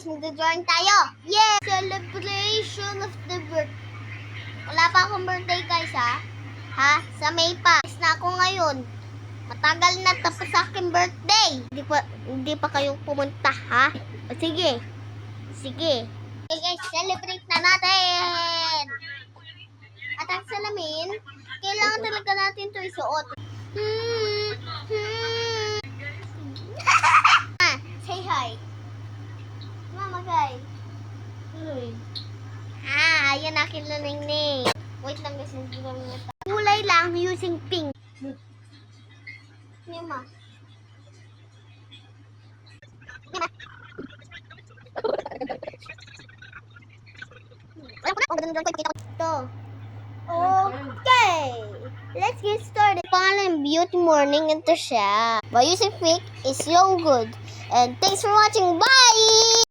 guys, magda-drawing tayo. Yeah! Celebration of the birth. Wala pa akong birthday guys ha. Ha? Sa May pa. Is na ako ngayon. Matagal na tapos sa aking birthday. Hindi pa kayo pumunta ha? O, sige. Sige. Okay guys, celebrate na natin. At ang salamin, kailangan talaga natin ito isuot. Say hi. Mama guys. Ayan akin luningning. Wait lang guys, hindi ko rin ito. Kulay lang using pink. Mama. Ito. Okay. Let's get started. Pangalan Beauty Morning ito siya. By using pink is so good. And thanks for watching. Bye!